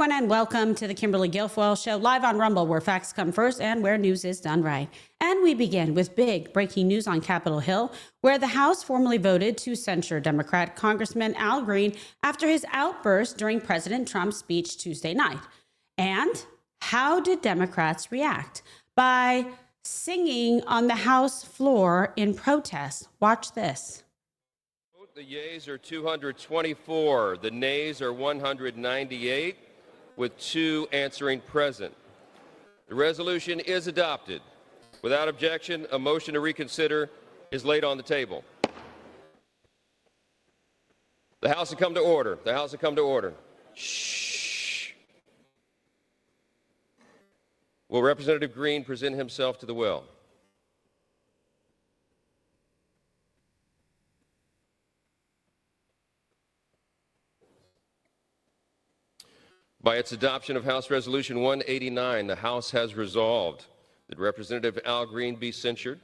everyone, and welcome to the Kimberly Guilfoyle Show, live on Rumble, where facts come first and where news is done right. And we begin with big breaking news on Capitol Hill, where the House formally voted to censure Democrat Congressman Al Green after his outburst during President Trump's speech Tuesday night. And how did Democrats react? By singing on the House floor in protest. Watch this. The yeas are 224. The nays are 198, with 2 answering present. The resolution is adopted. Without objection, a motion to reconsider is laid on the table. The House will come to order. The House will come to order. Shh. Will Representative Green present himself to the well? By its adoption of House Resolution 189, the House has resolved that Representative Al Green be censured,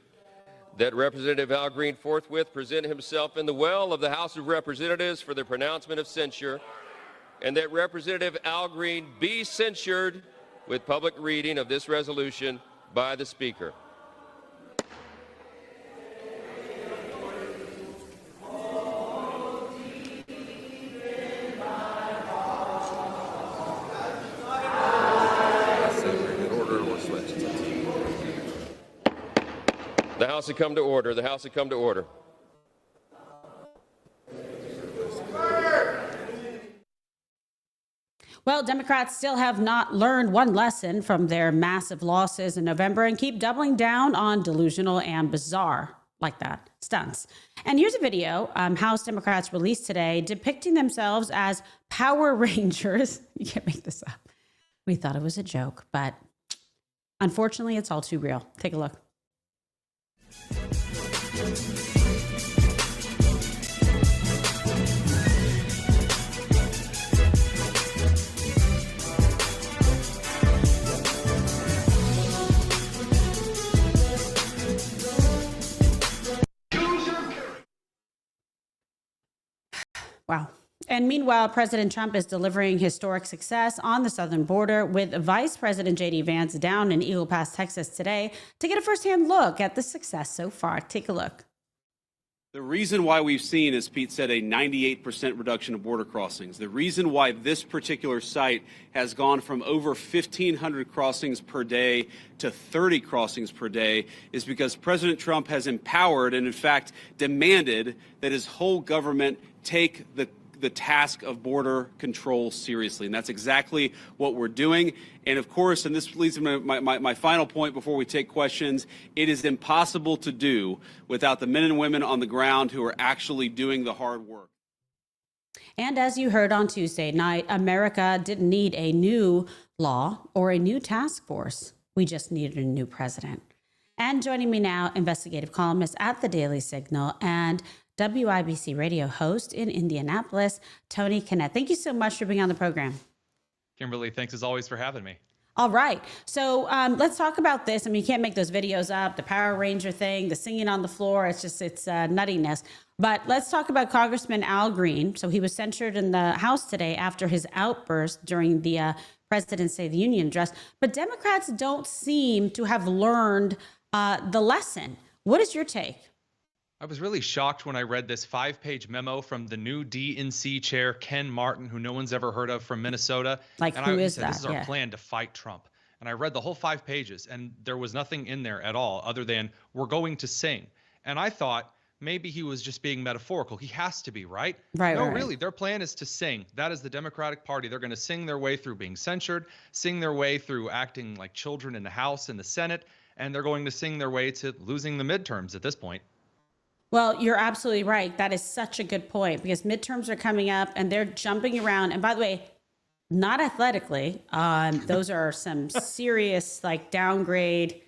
that Representative Al Green forthwith present himself in the well of the House of Representatives for the pronouncement of censure, and that Representative Al Green be censured with public reading of this resolution by the Speaker. The House had come to order. The House had come to order. Well, Democrats still have not learned one lesson from their massive losses in November and keep doubling down on delusional and bizarre, like that, stunts. And here's a video House Democrats released today depicting themselves as Power Rangers. You can't make this up. We thought it was a joke, but unfortunately, it's all too real. Take a look. Wow. And meanwhile, President Trump is delivering historic success on the southern border with Vice President J.D. Vance down in Eagle Pass, Texas today to get a firsthand look at the success so far. Take a look. The reason why we've seen, as Pete said, a 98% reduction of border crossings, the reason why this particular site has gone from over 1,500 crossings per day to 30 crossings per day is because President Trump has empowered and, in fact, demanded that his whole government take the task of border control seriously. And that's exactly what we're doing. And of course, and this leads to my final point before we take questions, it is impossible to do without the men and women on the ground who are actually doing the hard work. And as you heard on Tuesday night, America didn't need a new law or a new task force. We just needed a new president. And joining me now, investigative columnist at the Daily Signal and WIBC radio host in Indianapolis, Tony Kinnett. Thank you so much for being on the program. Kimberly, thanks as always for having me. All right. So let's talk about this. I mean, you can't make those videos up, the Power Ranger thing, the singing on the floor. It's nuttiness. But let's talk about Congressman Al Green. So he was censured in the House today after his outburst during the President's State of the Union address. But Democrats don't seem to have learned the lesson. What is your take? I was really shocked when I read this 5-page memo from the new DNC chair, Ken Martin, who no one's ever heard of, from Minnesota. Like, and who I is said, that? This is our plan to fight Trump. And I read the whole 5 pages, and there was nothing in there at all other than, we're going to sing. And I thought maybe he was just being metaphorical. He has to be, right? Right. No, really, their plan is to sing. That is the Democratic Party. They're going to sing their way through being censured, sing their way through acting like children in the House and the Senate, and they're going to sing their way to losing the midterms at this point. Well, you're absolutely right. That is such a good point because midterms are coming up and they're jumping around. And by the way, not athletically. Those are some serious downgrade.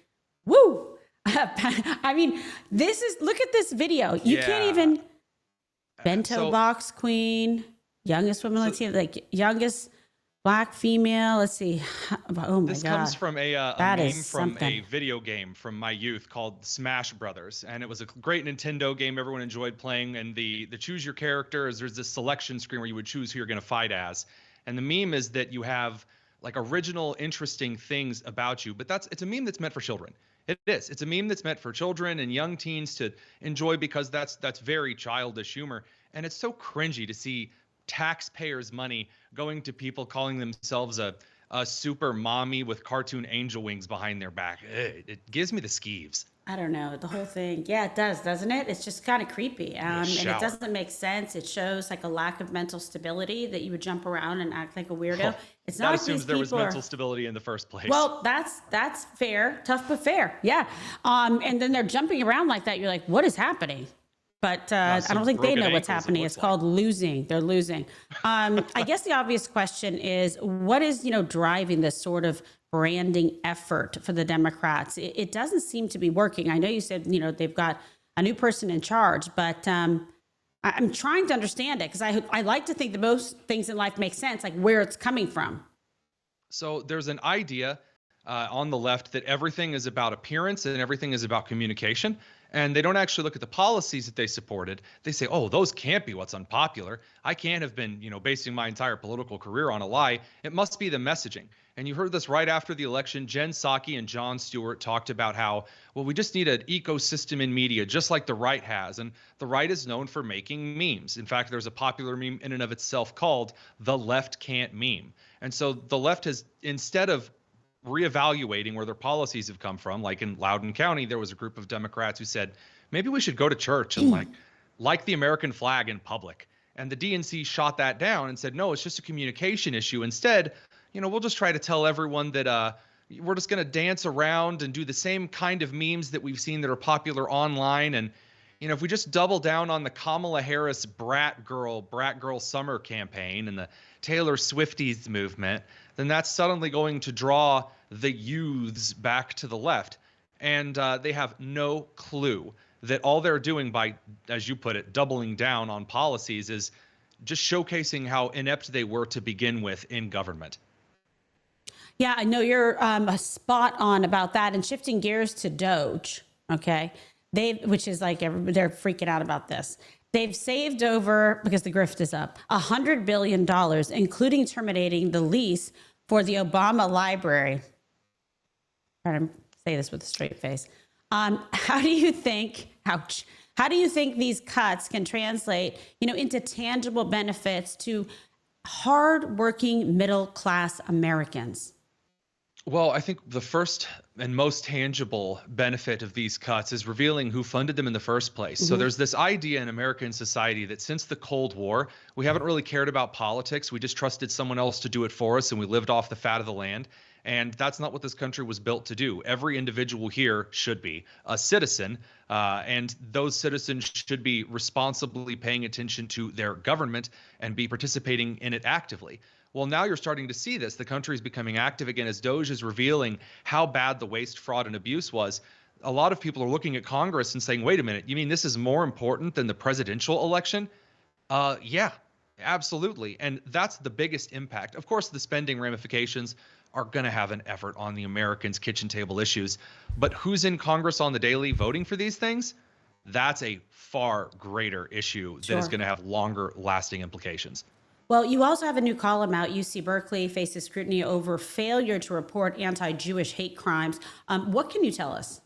Woo! I mean, look at this video. You can't even bento box queen, youngest woman, let's see, youngest Black female. Let's see. Oh my God. This comes from a meme from a video game from my youth called Smash Brothers, and it was a great Nintendo game everyone enjoyed playing. And the choose your character is there's this selection screen where you would choose who you're going to fight as. And the meme is that you have like original, interesting things about you, but it's a meme that's meant for children. It is. It's a meme that's meant for children and young teens to enjoy because that's very childish humor. And it's so cringy to see taxpayers' money going to people calling themselves a super mommy with cartoon angel wings behind their back. It gives me the skeeves. I don't know, the whole thing. Yeah, it does, doesn't it? It's just kind of creepy. And it doesn't make sense. It shows like a lack of mental stability that you would jump around and act like a weirdo. It's not that like assumes there was mental stability in the first place. Well, that's fair, tough but fair. Yeah. And then they're jumping around like that. You're like, what is happening? But I don't think they know what's happening. It's called losing. They're losing. I guess the obvious question is, what is, driving this sort of branding effort for the Democrats? It doesn't seem to be working. I know you said, they've got a new person in charge, but I'm trying to understand it because I like to think that most things in life make sense, like where it's coming from. So there's an idea on the left that everything is about appearance and everything is about communication. And they don't actually look at the policies that they supported. They say, oh, those can't be what's unpopular. I can't have been, basing my entire political career on a lie. It must be the messaging. And you heard this right after the election. Jen Psaki and Jon Stewart talked about how, well, we just need an ecosystem in media, just like the right has. And the right is known for making memes. In fact, there's a popular meme in and of itself called "The Left Can't Meme." And so the left has, instead of reevaluating where their policies have come from, like in Loudoun County, there was a group of Democrats who said, maybe we should go to church and like the American flag in public. And the DNC shot that down and said, no, it's just a communication issue. Instead, we'll just try to tell everyone that we're just going to dance around and do the same kind of memes that we've seen that are popular online. And, if we just double down on the Kamala Harris brat girl summer campaign and the Taylor Swifties movement, then that's suddenly going to draw the youths back to the left. And they have no clue that all they're doing by, as you put it, doubling down on policies is just showcasing how inept they were to begin with in government. Yeah, I know you're spot on about that. And shifting gears to Doge, okay, which is like they're freaking out about this. They've saved over, because the grift is up, $100 billion, including terminating the lease for the Obama Library. I'm trying to say this with a straight face. How do you think, how do you think these cuts can translate, into tangible benefits to hardworking middle-class Americans? Well, I think the first and most tangible benefit of these cuts is revealing who funded them in the first place. Mm-hmm. So there's this idea in American society that since the Cold War, we haven't really cared about politics. We just trusted someone else to do it for us, and we lived off the fat of the land. And that's not what this country was built to do. Every individual here should be a citizen, and those citizens should be responsibly paying attention to their government and be participating in it actively. Well, now you're starting to see this. The country is becoming active again as Doge is revealing how bad the waste, fraud, and abuse was. A lot of people are looking at Congress and saying, wait a minute, you mean this is more important than the presidential election? Yeah, absolutely. And that's the biggest impact. Of course, the spending ramifications are going to have an effort on the Americans' kitchen table issues. But who's in Congress on the daily voting for these things? That's a far greater issue that is going to have longer lasting implications. Well, you also have a new column out. UC Berkeley faces scrutiny over failure to report anti-Jewish hate crimes. What can you tell us?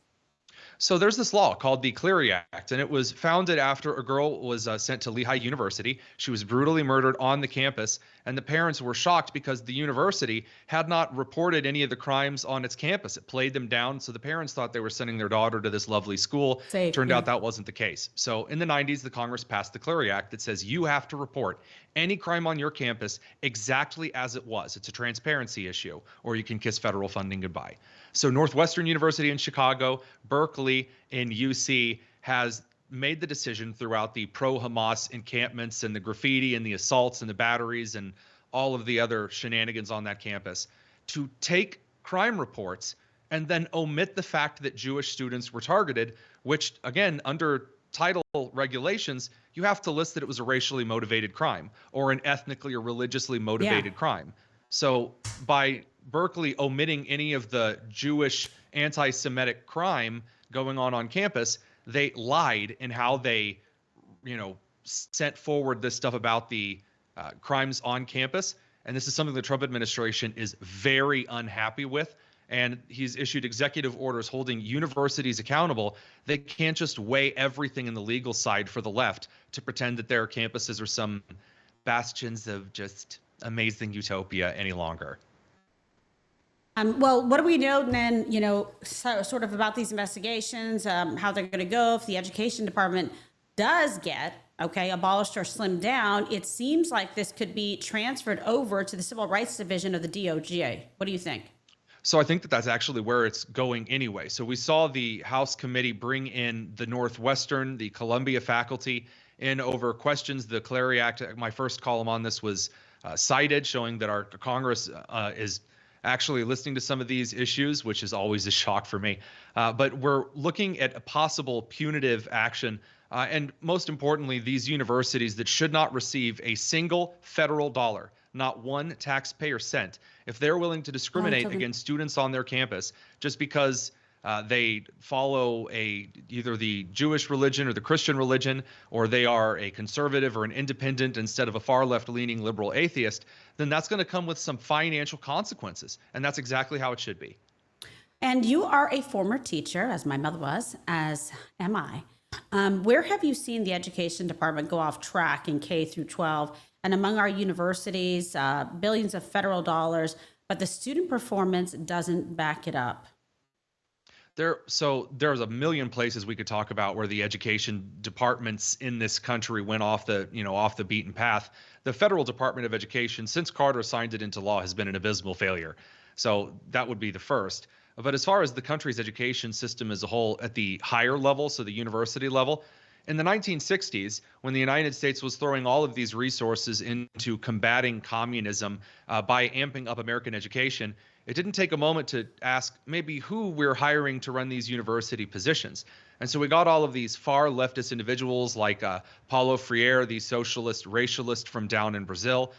So there's this law called the Clery Act, and it was founded after a girl was sent to Lehigh University. She was brutally murdered on the campus, and the parents were shocked because the university had not reported any of the crimes on its campus. It played them down, so the parents thought they were sending their daughter to this lovely school. Turned out that wasn't the case. So in the 90s, the Congress passed the Clery Act that says you have to report any crime on your campus exactly as it was. It's a transparency issue, or you can kiss federal funding goodbye. So Northwestern University in Chicago, Berkeley in UC has made the decision throughout the pro-Hamas encampments and the graffiti and the assaults and the batteries and all of the other shenanigans on that campus to take crime reports and then omit the fact that Jewish students were targeted, which, again, under title regulations, you have to list that it was a racially motivated crime or an ethnically or religiously motivated crime. So by Berkeley omitting any of the Jewish anti-Semitic crime going on campus, they lied in how they, sent forward this stuff about the crimes on campus. And this is something the Trump administration is very unhappy with. And he's issued executive orders holding universities accountable. They can't just weigh everything in the legal side for the left to pretend that their campuses are some bastions of just amazing utopia any longer. Well, what do we know then, sort of about these investigations, how they're going to go if the education department does get, abolished or slimmed down? It seems like this could be transferred over to the Civil Rights Division of the DOJ. What do you think? So I think that that's actually where it's going anyway. So we saw the House committee bring in the Northwestern, the Columbia faculty in over questions. The Clary Act, my first column on this was cited, showing that our Congress is actually listening to some of these issues, which is always a shock for me. But we're looking at a possible punitive action. And most importantly, these universities that should not receive a single federal dollar, not one taxpayer cent, if they're willing to discriminate against students on their campus just because they follow either the Jewish religion or the Christian religion, or they are a conservative or an independent instead of a far left-leaning liberal atheist, then that's going to come with some financial consequences. And that's exactly how it should be. And you are a former teacher, as my mother was, as am I. Where have you seen the education department go off track in K through 12 and among our universities, billions of federal dollars, but the student performance doesn't back it up? So there's a million places we could talk about where the education departments in this country went off the beaten path. The federal Department of Education, since Carter signed it into law, has been an abysmal failure. So that would be the first. But as far as the country's education system as a whole at the higher level, so the university level, in the 1960s, when the United States was throwing all of these resources into combating communism by amping up American education, it didn't take a moment to ask maybe who we're hiring to run these university positions. And so we got all of these far leftist individuals like Paulo Freire, the socialist racialist from down in Brazil,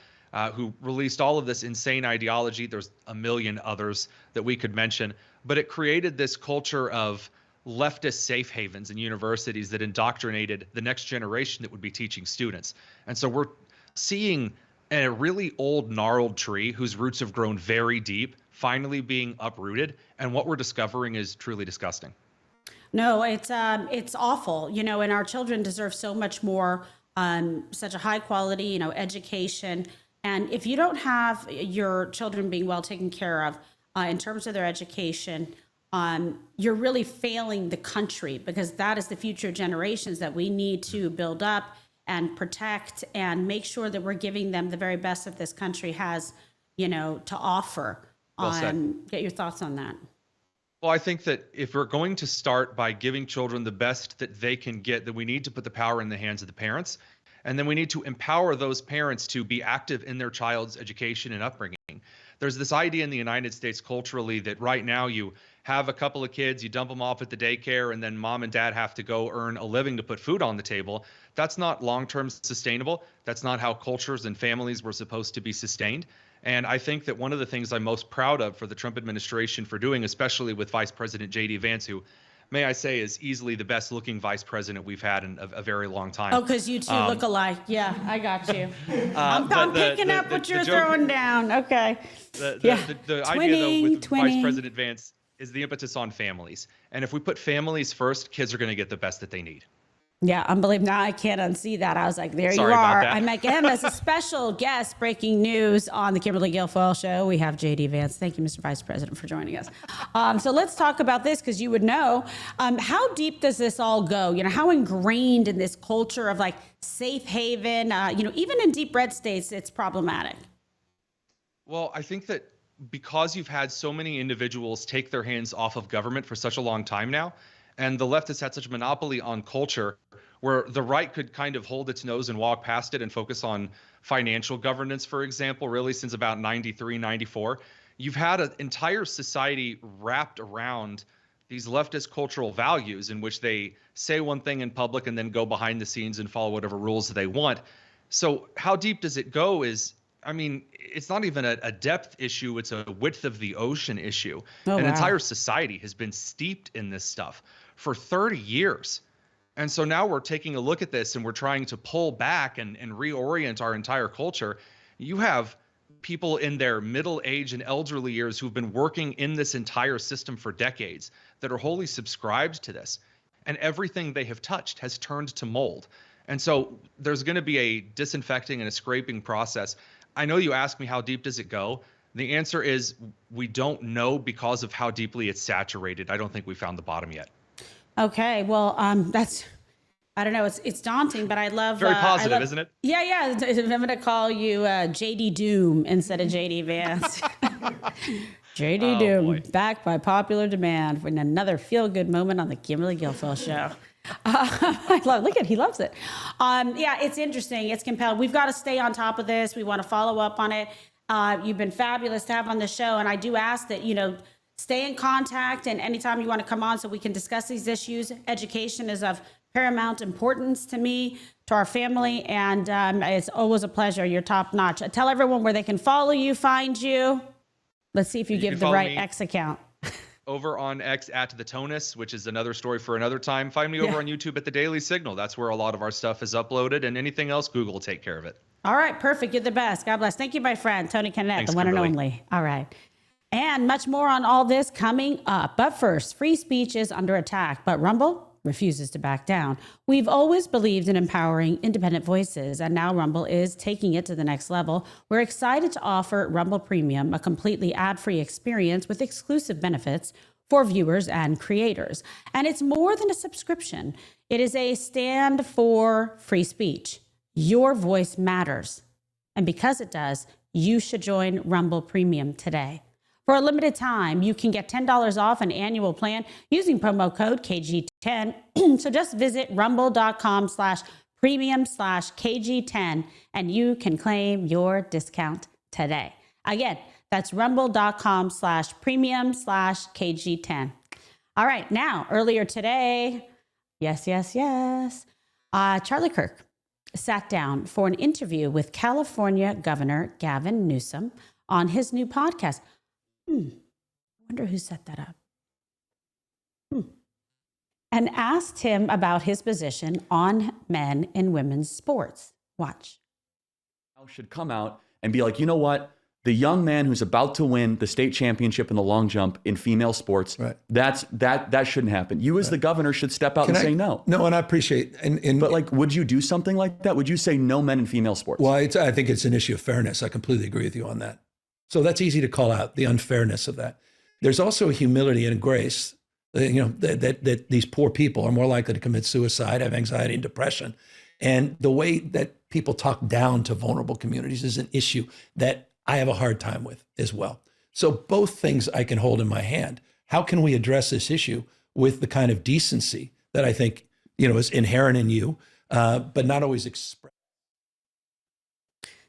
who released all of this insane ideology. There's a million others that we could mention, but it created this culture of leftist safe havens in universities that indoctrinated the next generation that would be teaching students. And so we're seeing a really old gnarled tree whose roots have grown very deep finally being uprooted, and what we're discovering is truly disgusting. No, it's awful, and our children deserve so much more, such a high quality, education. And if you don't have your children being well taken care of in terms of their education, you're really failing the country, because that is the future generations that we need to build up and protect and make sure that we're giving them the very best that this country has, to offer. Well said. Get your thoughts on that. Well, I think that if we're going to start by giving children the best that they can get, then we need to put the power in the hands of the parents. And then we need to empower those parents to be active in their child's education and upbringing. There's this idea in the United States culturally that right now you have a couple of kids, you dump them off at the daycare, and then mom and dad have to go earn a living to put food on the table. That's not long-term sustainable. That's not how cultures and families were supposed to be sustained. And I think that one of the things I'm most proud of for the Trump administration for doing, especially with Vice President J.D. Vance, who, may I say, is easily the best looking vice president we've had in a very long time. Oh, because you two look alike. Yeah, I got you. I'm picking up what you're throwing down. Okay. The idea, though, with Vice President Vance is the impetus on families. And if we put families first, kids are going to get the best that they need. Yeah, unbelievable. Now I can't unsee that. I was like, there Sorry you are. about that. I'm again as a special guest, breaking news on the Kimberly Guilfoyle Show. We have J.D. Vance. Thank you, Mr. Vice President, for joining us. So let's talk about this, because you would know. How deep does this all go? How ingrained in this culture of like safe haven, even in deep red states, it's problematic. Well, I think that because you've had so many individuals take their hands off of government for such a long time now, and the left has had such a monopoly on culture, where the right could kind of hold its nose and walk past it and focus on financial governance, for example, really since about 93, 94. You've had an entire society wrapped around these leftist cultural values in which they say one thing in public and then go behind the scenes and follow whatever rules they want. So how deep does it go it's not even a depth issue, it's a width of the ocean issue. An entire society has been steeped in this stuff for 30 years. And so now we're taking a look at this and we're trying to pull back and reorient our entire culture. You have people in their middle age and elderly years who've been working in this entire system for decades that are wholly subscribed to this. And everything they have touched has turned to mold. And so there's going to be a disinfecting and a scraping process. I know you asked me how deep does it go? The answer is we don't know because of how deeply it's saturated. I don't think we found the bottom yet. Okay, well, that's, I don't know, it's daunting, but I love... Very positive, isn't it? Yeah. I'm going to call you JD Doom instead of JD Vance. JD Doom, boy. back by popular demand for another feel-good moment on the Kimberly Guilfoyle Show. Look at, he loves it. Yeah, it's interesting. It's compelling. We've got to stay on top of this. We want to follow up on it. You've been fabulous to have on the show. And I do ask that, stay in contact, and anytime you want to come on so we can discuss these issues. Education is of paramount importance to me, to our family, and it's always a pleasure. You're top notch. Tell everyone where they can follow you, find you. Let's see if you give the right X account. Over on X at the Tonus, which is another story for another time. Find me over on YouTube at the Daily Signal. That's where a lot of our stuff is uploaded, and anything else, Google will take care of it. All right, perfect. You're the best. God bless. Thank you, my friend, Tony Kinnett, Thanks, the one Kimberly. and only. All right. And much more on all this coming up. But first, free speech is under attack, but Rumble refuses to back down. We've always believed in empowering independent voices, and now Rumble is taking it to the next level. We're excited to offer Rumble Premium, a completely ad-free experience with exclusive benefits for viewers and creators. And it's more than a subscription. It is a stand for free speech. Your voice matters. And because it does, you should join Rumble Premium today. For a limited time, you can get $10 off an annual plan using promo code KG10. So just visit rumble.com/premium/KG10 and you can claim your discount today. Again, that's rumble.com/premium/KG10. All right, now, earlier today, yes, Charlie Kirk sat down for an interview with California Governor Gavin Newsom on his new podcast. I wonder who set that up. And asked him about his position on men and women's sports. Watch. Should come out and be like, you know what? The young man who's about to win the state championship in the long jump in female sports, right. that shouldn't happen. You as the governor should step out and say no. No, and I appreciate. But like, would you do something like that? Would you say no men in female sports? Well, I think it's an issue of fairness. I completely agree with you on that. So that's easy to call out, the unfairness of that. There's also a humility and a grace, that these poor people are more likely to commit suicide, have anxiety and depression. And the way that people talk down to vulnerable communities is an issue that I have a hard time with as well. So both things I can hold in my hand. How can we address this issue with the kind of decency that I think, is inherent in you, but not always expressed?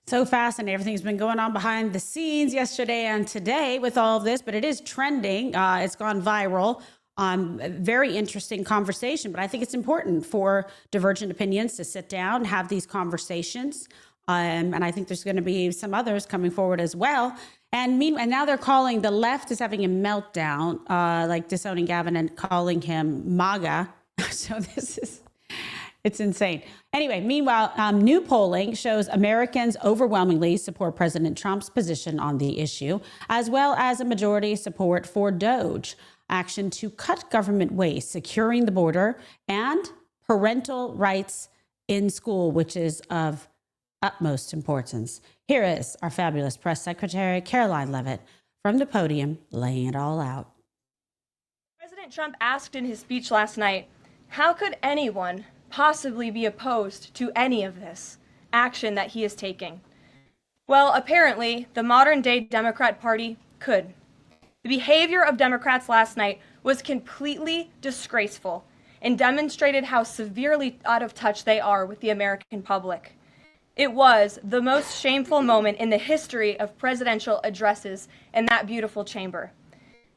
So fascinating. Everything's been going on behind the scenes yesterday and today with all of this, but it is trending. It's gone viral. Very interesting conversation, but I think it's important for divergent opinions to sit down, have these conversations. And I think there's going to be some others coming forward as well. And now they're calling, the left is having a meltdown, like disowning Gavin and calling him MAGA. So it's insane. Anyway, meanwhile, new polling shows Americans overwhelmingly support President Trump's position on the issue, as well as a majority support for DOGE, action to cut government waste, securing the border, and parental rights in school, which is of utmost importance. Here is our fabulous press secretary, Caroline Levitt, from the podium, laying it all out. President Trump asked in his speech last night, how could anyone possibly be opposed to any of this action that he is taking? Well, apparently, the modern-day Democrat Party could. The behavior of Democrats last night was completely disgraceful and demonstrated how severely out of touch they are with the American public. It was the most shameful moment in the history of presidential addresses in that beautiful chamber.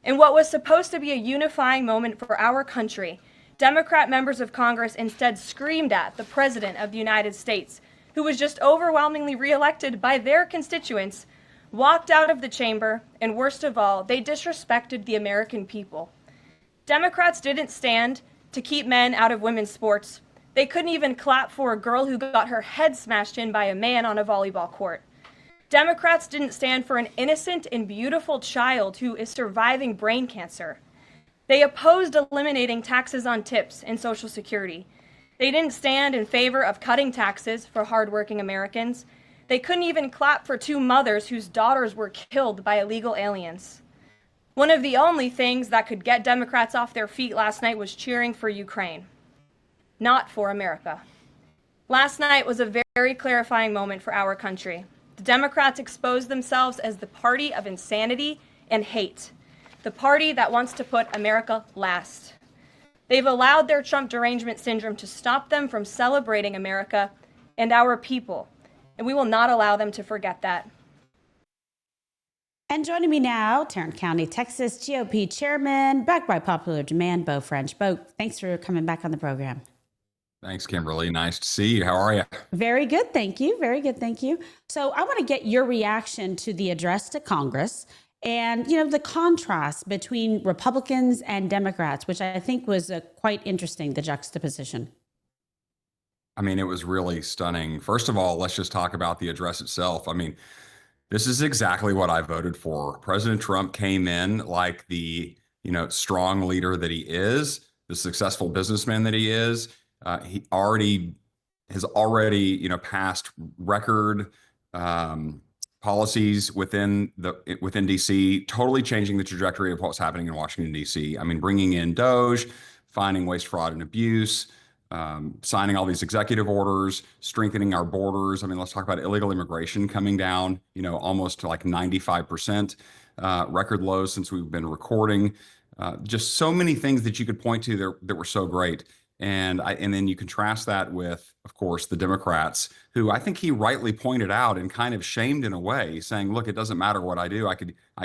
In what was supposed to be a unifying moment for our country, Democrat members of Congress instead screamed at the President of the United States, who was just overwhelmingly reelected by their constituents, walked out of the chamber, and worst of all, they disrespected the American people. Democrats didn't stand to keep men out of women's sports. They couldn't even clap for a girl who got her head smashed in by a man on a volleyball court. Democrats didn't stand for an innocent and beautiful child who is surviving brain cancer. They opposed eliminating taxes on tips and Social Security. They didn't stand in favor of cutting taxes for hardworking Americans. They couldn't even clap for two mothers whose daughters were killed by illegal aliens. One of the only things that could get Democrats off their feet last night was cheering for Ukraine, not for America. Last night was a very clarifying moment for our country. The Democrats exposed themselves as the party of insanity and hate, the party that wants to put America last. They've allowed their Trump derangement syndrome to stop them from celebrating America and our people, and we will not allow them to forget that. And joining me now, Tarrant County, Texas GOP Chairman, backed by popular demand, Beau French. Beau, thanks for coming back on the program. Thanks, Kimberly. Nice to see you. How are you? Very good, thank you. Very good, thank you. So I want to get your reaction to the address to Congress and, the contrast between Republicans and Democrats, which I think was quite interesting, the juxtaposition. I mean, it was really stunning. First of all, let's just talk about the address itself. I mean, this is exactly what I voted for. President Trump came in like the, strong leader that he is, the successful businessman that he is. He has already, passed record policies within DC, totally changing the trajectory of what's happening in Washington, DC. I mean, bringing in Doge, finding waste, fraud, and abuse, signing all these executive orders, strengthening our borders. I mean, let's talk about illegal immigration coming down, almost to like 95%, record lows since we've been recording. Just so many things that you could point to that were so great. And then you contrast that with, of course, the Democrats, who I think he rightly pointed out and kind of shamed in a way, saying, look, it doesn't matter what I do. I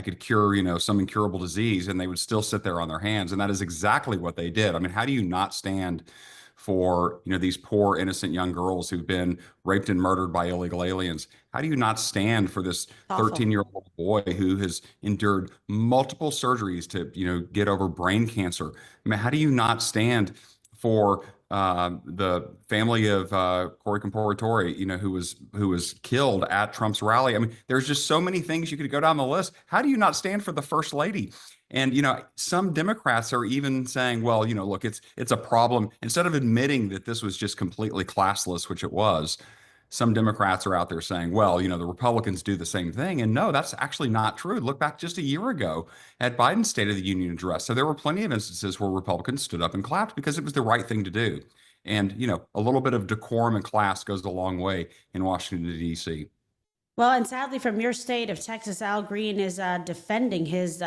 could cure, some incurable disease, and they would still sit there on their hands. And that is exactly what they did. I mean, how do you not stand for, these poor, innocent young girls who've been raped and murdered by illegal aliens? How do you not stand for this 13-year-old boy who has endured multiple surgeries to, get over brain cancer? I mean, how do you not stand for the family of Corey Camporetore, who was killed at Trump's rally? I mean, there's just so many things you could go down the list. How do you not stand for the First Lady? And some Democrats are even saying, well, look, it's a problem. Instead of admitting that this was just completely classless, which it was, some Democrats are out there saying, well, the Republicans do the same thing. And no, that's actually not true. Look back just a year ago at Biden's State of the Union address. So there were plenty of instances where Republicans stood up and clapped because it was the right thing to do. And, a little bit of decorum and class goes a long way in Washington, D.C. Well, and sadly, from your state of Texas, Al Green is defending his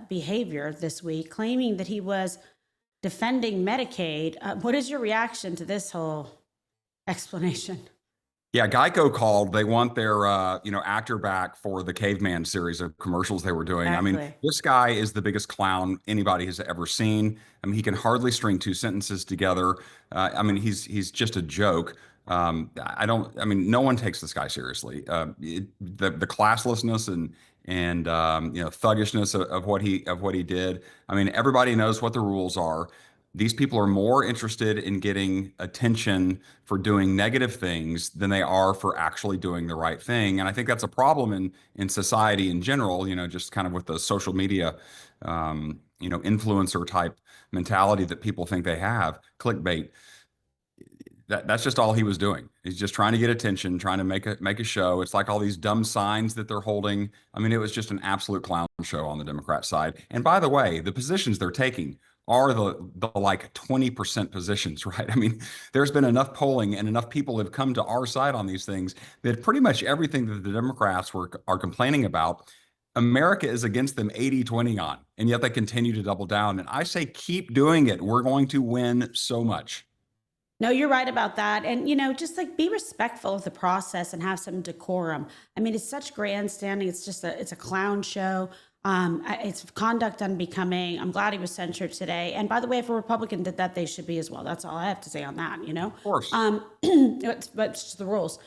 behavior this week, claiming that he was defending Medicaid. What is your reaction to this whole explanation? Yeah, Geico called. They want their, actor back for the Caveman series of commercials they were doing. Exactly. I mean, this guy is the biggest clown anybody has ever seen. I mean, he can hardly string two sentences together. He's just a joke. No one takes this guy seriously. The classlessness and thuggishness of what he did. I mean, everybody knows what the rules are. These people are more interested in getting attention for doing negative things than they are for actually doing the right thing. And I think that's a problem in society in general, just kind of with the social media, influencer type mentality that people think they have, clickbait. That's just all he was doing. He's just trying to get attention, trying to make a show. It's like all these dumb signs that they're holding. I mean, it was just an absolute clown show on the Democrat side. And by the way, the positions they're taking are the like 20% positions, right? I mean, there's been enough polling and enough people have come to our side on these things that pretty much everything that the Democrats are complaining about, America is against them 80-20 on, and yet they continue to double down. And I say, keep doing it. We're going to win so much. No, you're right about that. And, just like be respectful of the process and have some decorum. I mean, it's such grandstanding. It's a clown show. It's conduct unbecoming. I'm glad he was censured today. And by the way, if a Republican did that, they should be as well. That's all I have to say on that, Of course. It's just the rules.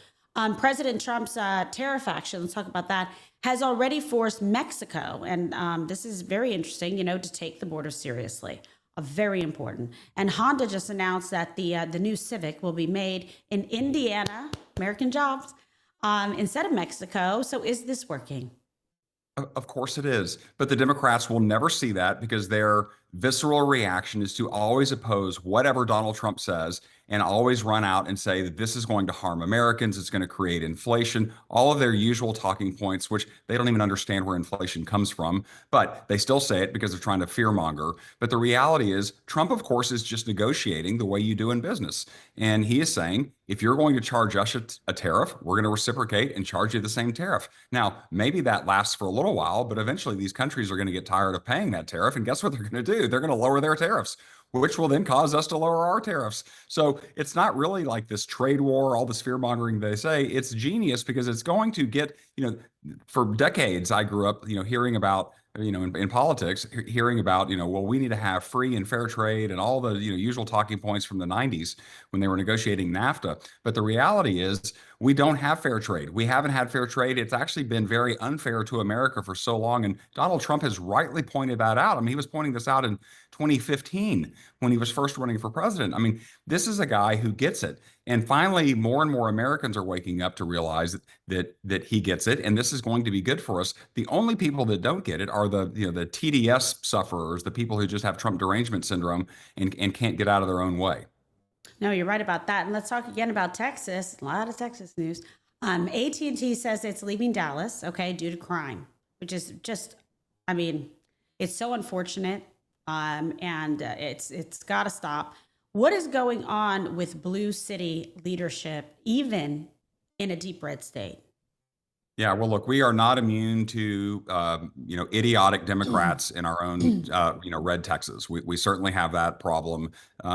President Trump's tariff action, let's talk about that, has already forced Mexico, and this is very interesting, to take the border seriously. Very important. And Honda just announced that the new Civic will be made in Indiana, American jobs, instead of Mexico. So is this working? Of course it is. But the Democrats will never see that because their visceral reaction is to always oppose whatever Donald Trump says and always run out and say that this is going to harm Americans, it's going to create inflation, all of their usual talking points, which they don't even understand where inflation comes from. But they still say it because they're trying to fearmonger. But the reality is, Trump, of course, is just negotiating the way you do in business. And he is saying, if you're going to charge us a tariff, we're going to reciprocate and charge you the same tariff. Now, maybe that lasts for a little while, but eventually these countries are going to get tired of paying that tariff. And guess what they're going to do? They're going to lower their tariffs, which will then cause us to lower our tariffs. So it's not really like this trade war, all this fear mongering they say. It's genius because it's going to get, for decades, I grew up, hearing about, in politics, hearing about, well, we need to have free and fair trade and all the, usual talking points from the 90s when they were negotiating NAFTA. But the reality is we don't have fair trade. We haven't had fair trade. It's actually been very unfair to America for so long. And Donald Trump has rightly pointed that out. I mean, he was pointing this out in 2015 when he was first running for president. I mean, this is a guy who gets it. And finally, more and more Americans are waking up to realize that he gets it, and this is going to be good for us. The only people that don't get it are the TDS sufferers, the people who just have Trump derangement syndrome and can't get out of their own way. No, you're right about that. And let's talk again about Texas. A lot of Texas news. AT&T says it's leaving Dallas, due to crime, which is just, it's so unfortunate, and it's got to stop. What is going on with blue city leadership, even in a deep red state? Yeah, well, look, we are not immune to, idiotic Democrats in our own, red Texas. We certainly have that problem.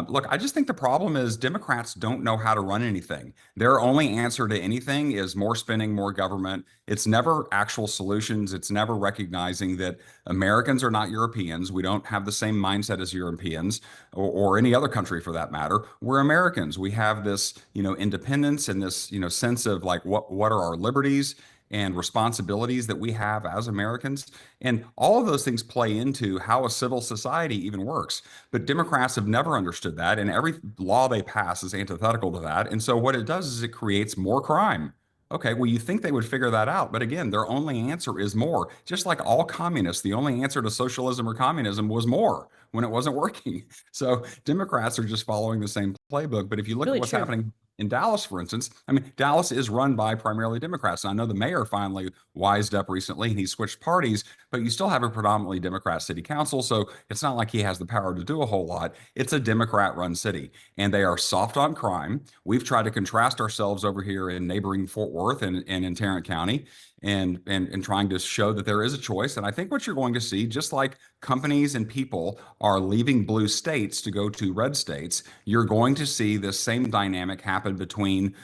Look, I just think the problem is Democrats don't know how to run anything. Their only answer to anything is more spending, more government. It's never actual solutions. It's never recognizing that Americans are not Europeans. We don't have the same mindset as Europeans or any other country for that matter. We're Americans. We have this, independence and this, sense of like, what are our liberties and responsibilities that we have as Americans. And all of those things play into how a civil society even works. But Democrats have never understood that, and every law they pass is antithetical to that. And so what it does is it creates more crime. Okay, well, you think they would figure that out. But again, their only answer is more. Just like all communists, the only answer to socialism or communism was more when it wasn't working. So Democrats are just following the same playbook. But if you look at what's happening in Dallas, for instance, Dallas is run by primarily Democrats. And I know the mayor finally wised up recently and he switched parties, but you still have a predominantly Democrat city council. So it's not like he has the power to do a whole lot. It's a Democrat run city and they are soft on crime. We've tried to contrast ourselves over here in neighboring Fort Worth and in Tarrant County and trying to show that there is a choice. And I think what you're going to see, just like companies and people are leaving blue states to go to red states, you're going to see this same dynamic happen between,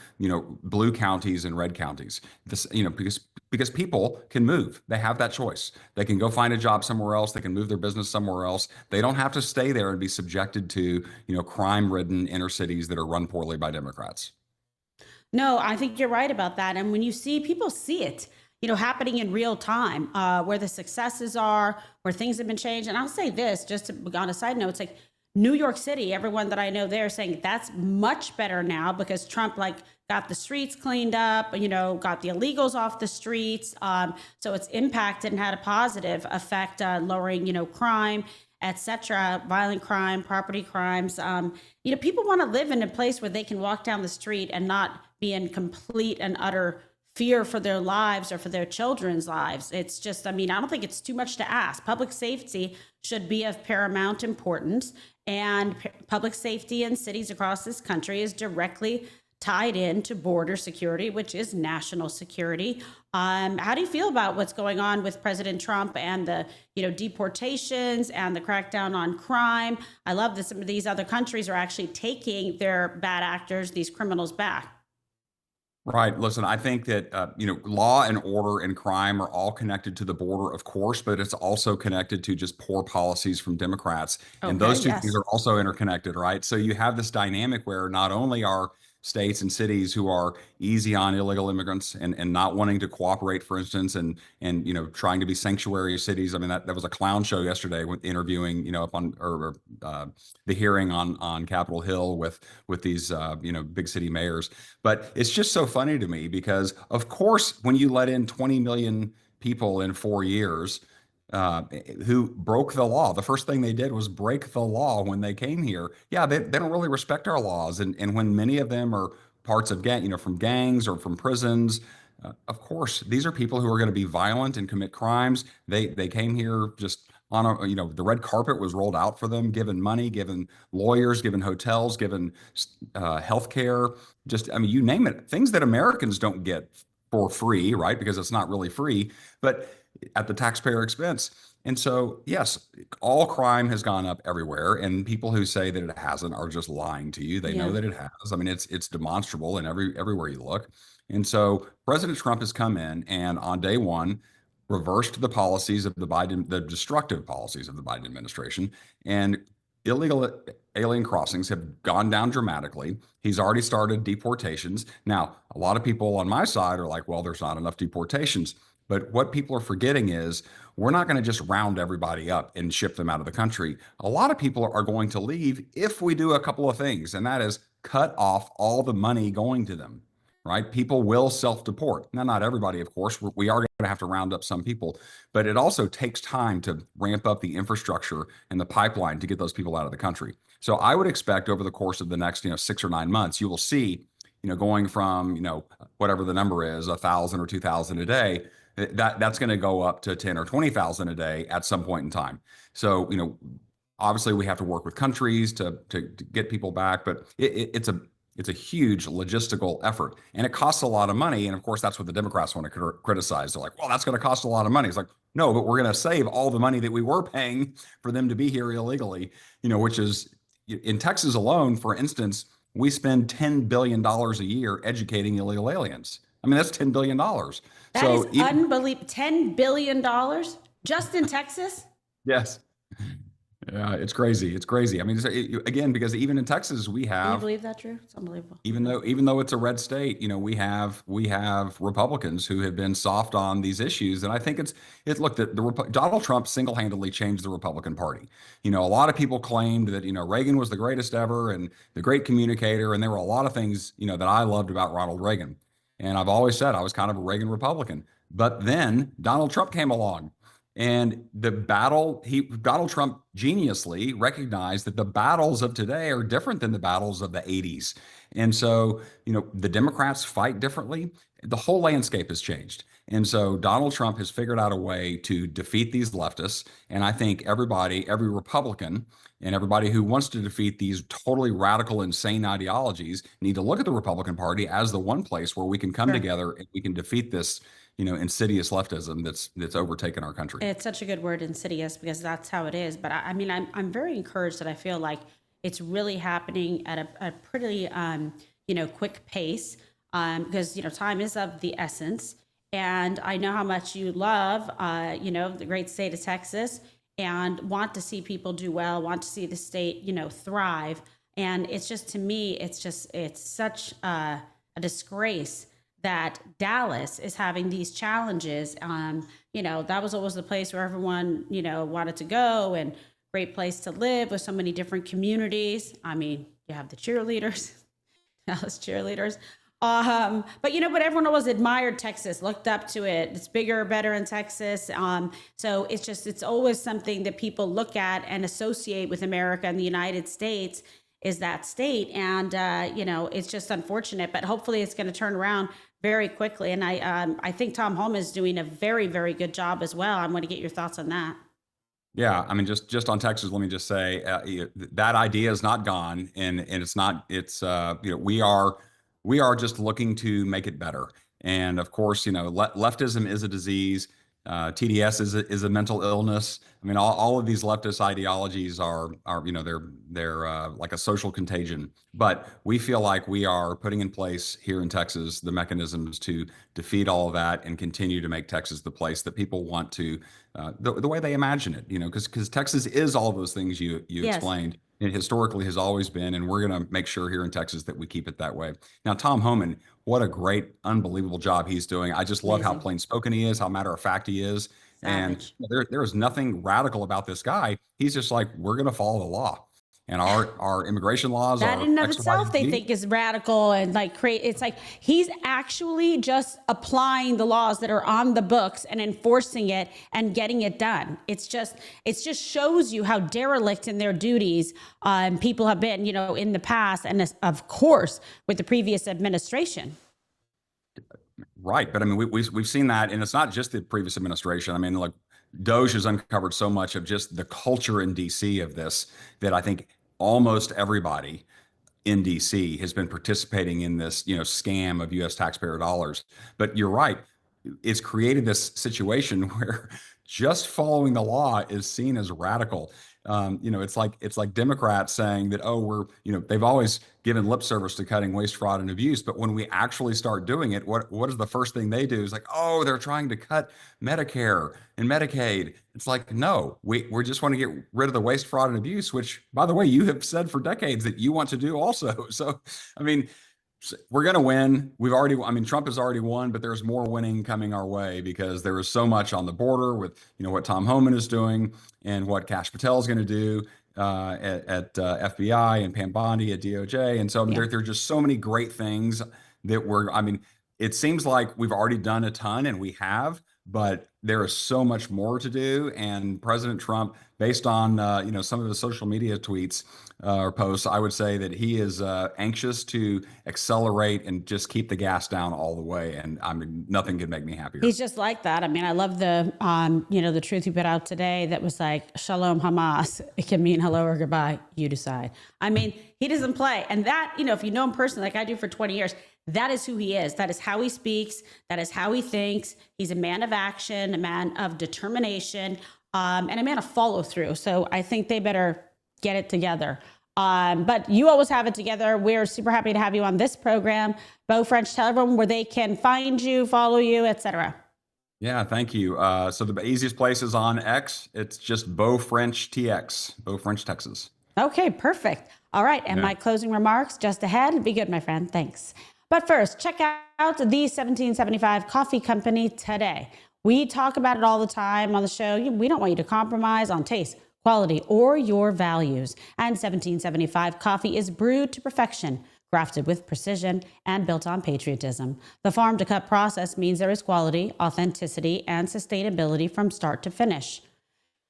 blue counties and red counties. This, because people can move. They have that choice. They can go find a job somewhere else. They can move their business somewhere else. They don't have to stay there and be subjected to, crime-ridden inner cities that are run poorly by Democrats. No, I think you're right about that. And when you see, people see it, happening in real time, where the successes are, where things have been changed. And I'll say this, just on a side note, it's like New York City, everyone that I know there saying that's much better now because Trump got the streets cleaned up, got the illegals off the streets. So it's impacted and had a positive effect, lowering, crime, etc., violent crime, property crimes. People want to live in a place where they can walk down the street and not be in complete and utter fear for their lives or for their children's lives. It's just, I don't think it's too much to ask. Public safety should be of paramount importance, and public safety in cities across this country is directly tied into border security, which is national security. How do you feel about what's going on with President Trump and the, deportations and the crackdown on crime? I love that some of these other countries are actually taking their bad actors, these criminals, back. Right. Listen, I think that, law and order and crime are all connected to the border, of course, but it's also connected to just poor policies from Democrats. And those two things are also interconnected, right? So you have this dynamic where not only are states and cities who are easy on illegal immigrants and not wanting to cooperate, for instance, and trying to be sanctuary cities. I mean, that was a clown show yesterday with interviewing, up on the hearing on Capitol Hill with these big city mayors. But it's just so funny to me because, of course, when you let in 20 million people in 4 years, who broke the law. The first thing they did was break the law when they came here. Yeah, they don't really respect our laws. And when many of them are parts of from gangs or from prisons, of course, these are people who are going to be violent and commit crimes. They came here just on the red carpet was rolled out for them, given money, given lawyers, given hotels, given health care, you name it, things that Americans don't get for free, right? Because it's not really free, but at the taxpayer expense. And so, yes, all crime has gone up everywhere, and people who say that it hasn't are just lying to you. They know that it has. I mean, it's demonstrable in everywhere you look. And so President Trump has come in and on day one reversed the policies of the destructive policies of the Biden administration, and illegal alien crossings have gone down dramatically. He's already started deportations. Now, a lot of people on my side are like, well, there's not enough deportations. But what people are forgetting is we're not going to just round everybody up and ship them out of the country. A lot of people are going to leave if we do a couple of things, and that is cut off all the money going to them, right? People will self-deport. Now, not everybody, of course. We are going to have to round up some people, but it also takes time to ramp up the infrastructure and the pipeline to get those people out of the country. So I would expect over the course of the next 6 or 9 months, you will see, going from, whatever the number is, 1,000 or 2,000 a day, that's going to go up to 10 or 20,000 a day at some point in time. So, obviously we have to work with countries to get people back, but it's a huge logistical effort, and it costs a lot of money. And of course, that's what the Democrats want to criticize. They're like, well, that's going to cost a lot of money. It's like, no, but we're going to save all the money that we were paying for them to be here illegally, which is in Texas alone, for instance, we spend $10 billion a year educating illegal aliens. I mean, that's $10 billion. That is unbelievable. $10 billion just in Texas? Yes. Yeah, it's crazy. It's crazy. I mean, again, because even in Texas, we have. Can you believe that, Drew? It's unbelievable. Even though it's a red state, we have Republicans who have been soft on these issues, and I think look, Donald Trump single-handedly changed the Republican Party. A lot of people claimed that Reagan was the greatest ever and the great communicator, and there were a lot of things that I loved about Ronald Reagan, and I've always said I was kind of a Reagan Republican. But then Donald Trump came along. And Donald Trump geniusly recognized that the battles of today are different than the battles of the 80s. And so, the Democrats fight differently. The whole landscape has changed. And so Donald Trump has figured out a way to defeat these leftists. And I think every Republican and everybody who wants to defeat these totally radical, insane ideologies need to look at the Republican Party as the one place where we can come together and we can defeat this insidious leftism that's overtaken our country. It's such a good word, insidious, because that's how it is. But I'm very encouraged that I feel like it's really happening at a pretty, quick pace, because, time is of the essence. And I know how much you love, the great state of Texas, and want to see people do well, want to see the state, thrive. And it's just, to me, it's such a disgrace that Dallas is having these challenges. That was always the place where everyone, wanted to go, and great place to live with so many different communities. I mean, you have the cheerleaders, Dallas cheerleaders. But everyone always admired Texas, looked up to it. It's bigger, better in Texas. So it's always something that people look at and associate with America and the United States is that state. And, it's just unfortunate, but hopefully it's going to turn around very quickly. And I think Tom Holm is doing a very, very good job as well. I want to get your thoughts on that. Yeah, I mean, just on Texas, let me just say that idea is not gone, and it's not. It's we are just looking to make it better. And of course, leftism is a disease. TDS is a mental illness. I mean, all of these leftist ideologies are they're like a social contagion. But we feel like we are putting in place here in Texas the mechanisms to defeat all of that and continue to make Texas the place that people want to, the way they imagine it. Because Texas is all those things you Yes. explained. It historically has always been, and we're going to make sure here in Texas that we keep it that way. Now, Tom Homan, what a great, unbelievable job he's doing. I just love how Amazing. plain spoken he is, how matter of fact he is. Savage. And there is nothing radical about this guy. He's just like, we're going to follow the law. And our immigration laws That are in and of X, Y, itself they Z. think is radical and like create. It's like he's actually just applying the laws that are on the books and enforcing it and getting it done. It just shows you how derelict in their duties people have been, in the past, and of course with the previous administration. Right. But I mean, we've seen that, and it's not just the previous administration. I mean, like Doge has uncovered so much of just the culture in DC of this that I think almost everybody in DC has been participating in this, scam of US taxpayer dollars. But you're right. It's created this situation where just following the law is seen as radical. It's like Democrats saying that, they've always given lip service to cutting waste, fraud, and abuse. But when we actually start doing it, what is the first thing they do? Is like, oh, they're trying to cut Medicare and Medicaid. It's like, no, we just want to get rid of the waste, fraud, and abuse, which, by the way, you have said for decades that you want to do also. So, I mean, we're going to win. Trump has already won, but there's more winning coming our way because there is so much on the border with, what Tom Homan is doing and what Kash Patel is going to do at FBI and Pam Bondi at DOJ. And so there are just so many great things that it seems like we've already done a ton, and we have, but there is so much more to do. And President Trump, based on some of his social media tweets or posts, I would say that he is anxious to accelerate and just keep the gas down all the way. And nothing could make me happier. He's just like that. I mean, I love the the truth he put out today that was like, Shalom Hamas. It can mean hello or goodbye. You decide. I mean, he doesn't play. And that, if you know him personally, like I do for 20 years, that is who he is. That is how he speaks. That is how he thinks. He's a man of action, a man of determination, and a man of follow through. So I think they better get it together. But you always have it together. We're super happy to have you on this program. Beau French, tell everyone where they can find you, follow you, etc. Yeah, thank you. So the easiest place is on X. It's just Beau French TX, Beau French, Texas. Okay, perfect. All right. And my closing remarks just ahead. Be good, my friend. Thanks. But first, check out the 1775 Coffee Company today. We talk about it all the time on the show. We don't want you to compromise on taste, quality, or your values. And 1775 coffee is brewed to perfection, crafted with precision, and built on patriotism. The farm to cup process means there is quality, authenticity, and sustainability from start to finish.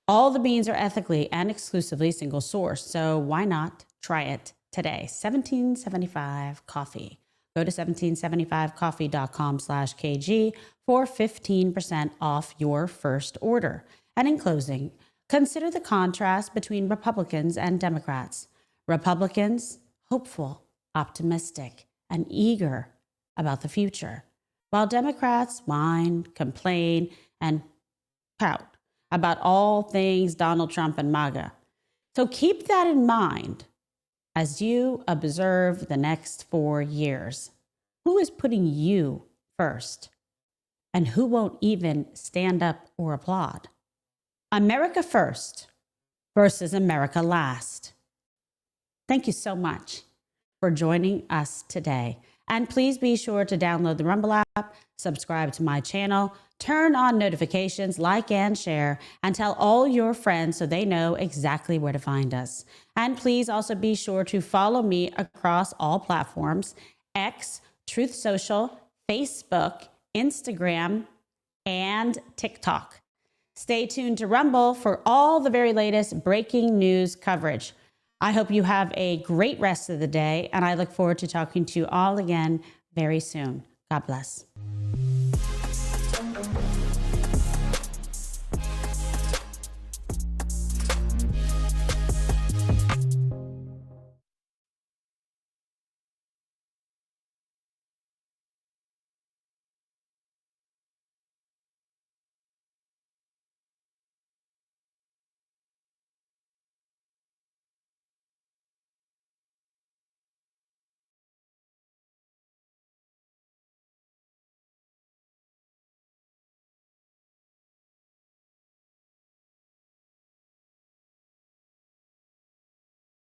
All the beans are ethically and exclusively single source, so why not try it today? 1775 coffee. Go to 1775coffee.com/KG for 15% off your first order. And in closing, consider the contrast between Republicans and Democrats. Republicans, hopeful, optimistic, and eager about the future, while Democrats whine, complain, and pout about all things Donald Trump and MAGA. So keep that in mind as you observe the next 4 years. Who is putting you first? And who won't even stand up or applaud? America first versus America last. Thank you so much for joining us today. And please be sure to download the Rumble app, subscribe to my channel, turn on notifications, like and share, and tell all your friends so they know exactly where to find us. And please also be sure to follow me across all platforms: X, Truth Social, Facebook, Instagram, and TikTok. Stay tuned to Rumble for all the very latest breaking news coverage. I hope you have a great rest of the day, and I look forward to talking to you all again very soon. God bless.